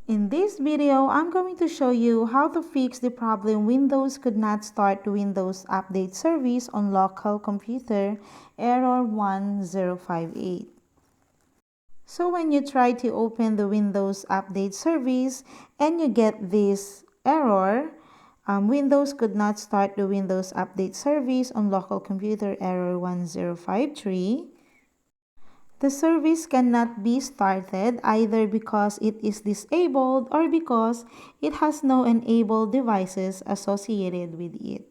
In this video, I'm going to show you how to fix the problem Windows could not start the Windows Update service on local computer, error 1058. So when you try to open the Windows Update service and you get this error, Windows could not start the Windows Update service on local computer, error 1053. The service cannot be started either because it is disabled or because it has no enabled devices associated with it.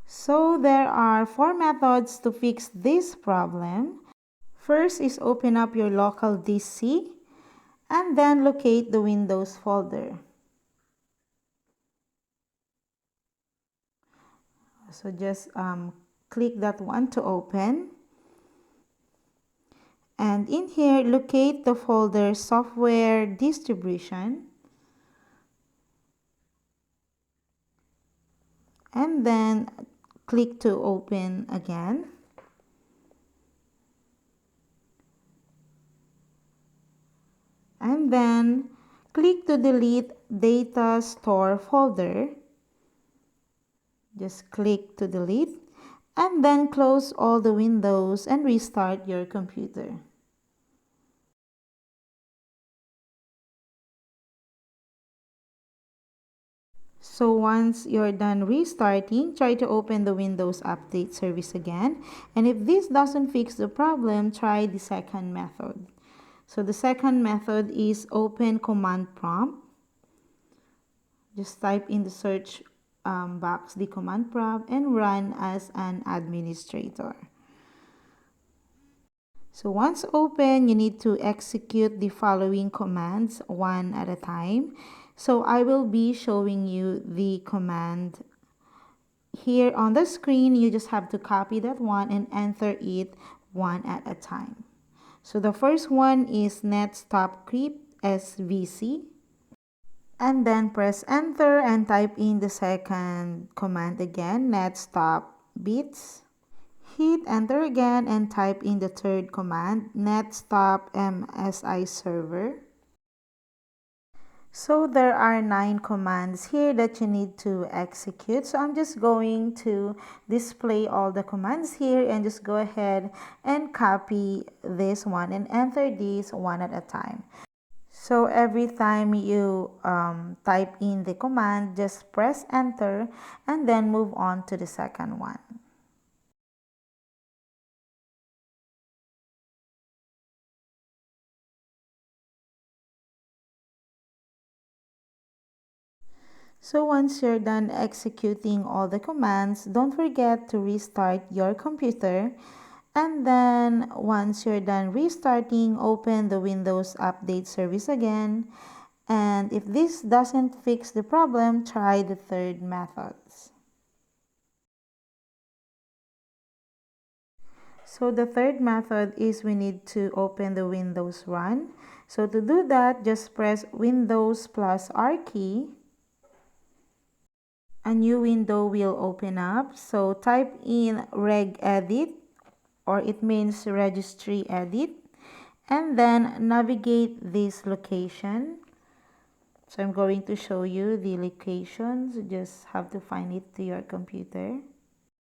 So there are 4 methods to fix this problem. First is open up your local DC and then locate the Windows folder. So just click that one to open. And in here, locate the folder Software Distribution. And then click to open again. And then click to delete Data Store folder. Just click to delete. And then close all the windows and restart your computer. So once you're done restarting, try to open the Windows Update service again. And if this doesn't fix the problem, try the second method. So the second method is open command prompt. Just type in the search box the command prompt and run as an administrator. So once open, you need to execute the following commands one at a time. So I will be showing you the command here on the screen. You just have to copy that one and enter it one at a time. So the first one is net stop creep svc. And then press enter and type in the second command again, net stop bits. Hit enter again and type in the third command, net stop msi server. So there are 9 commands here that you need to execute. So I'm just going to display all the commands here and just go ahead and copy this one and enter these one at a time. So every time you type in the command, just press enter and then move on to the second one. So once you're done executing all the commands, don't forget to restart your computer. And then once you're done restarting, open the Windows Update service again. And if this doesn't fix the problem, try the third methods. So the third method is we need to open the Windows Run. So to do that, just press Windows plus R key. A new window will open up. So type in regedit, or it means registry edit, and then navigate this location. So I'm going to show you the locations. You just have to find it to your computer.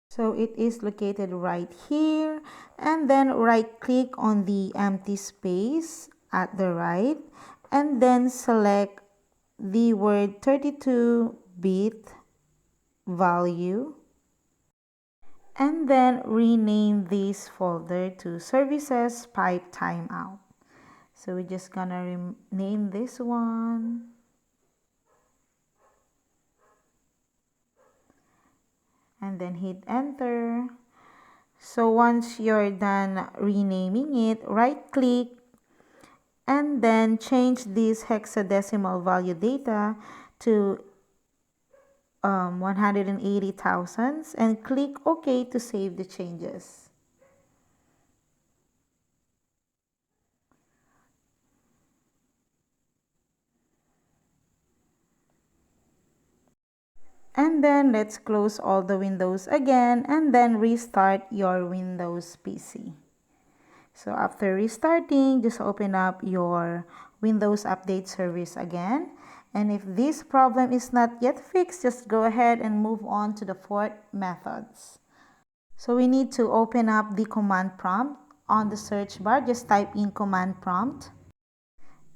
So it is located right here, and then right click on the empty space at the right, and then select the word 32-bit value, and then rename this folder to services pipe timeout. So we're just gonna rename this one. And then hit enter. So once you're done renaming it, right click and then change this hexadecimal value data to 180 thousandths and click OK to save the changes. And then let's close all the windows again and then restart your Windows PC. So after restarting, just open up your Windows Update Service again. And if this problem is not yet fixed, just go ahead and move on to the fourth methods. So we need to open up the command prompt. On the search bar, just type in command prompt.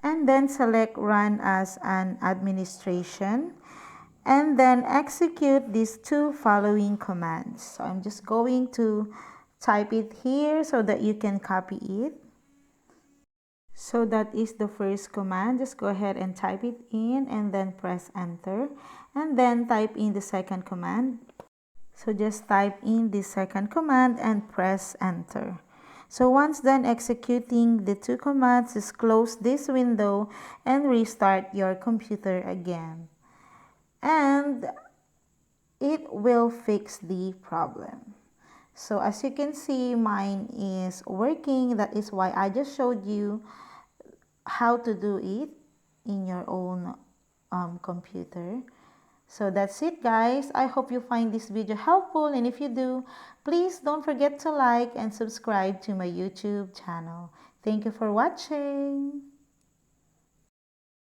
And then select run as an administration. And then execute these two following commands. So I'm just going to type it here so that you can copy it. So that is the first command. Just go ahead and type it in and then press enter. And then type in the second command. So just type in the second command and press enter. So once done executing the two commands, just close this window and restart your computer again. And it will fix the problem. So as you can see, mine is working. That is why I just showed you how to do it in your own computer. So that's it, guys. I hope you find this video helpful, and if you do, please don't forget to like and subscribe to my YouTube channel. Thank you for watching.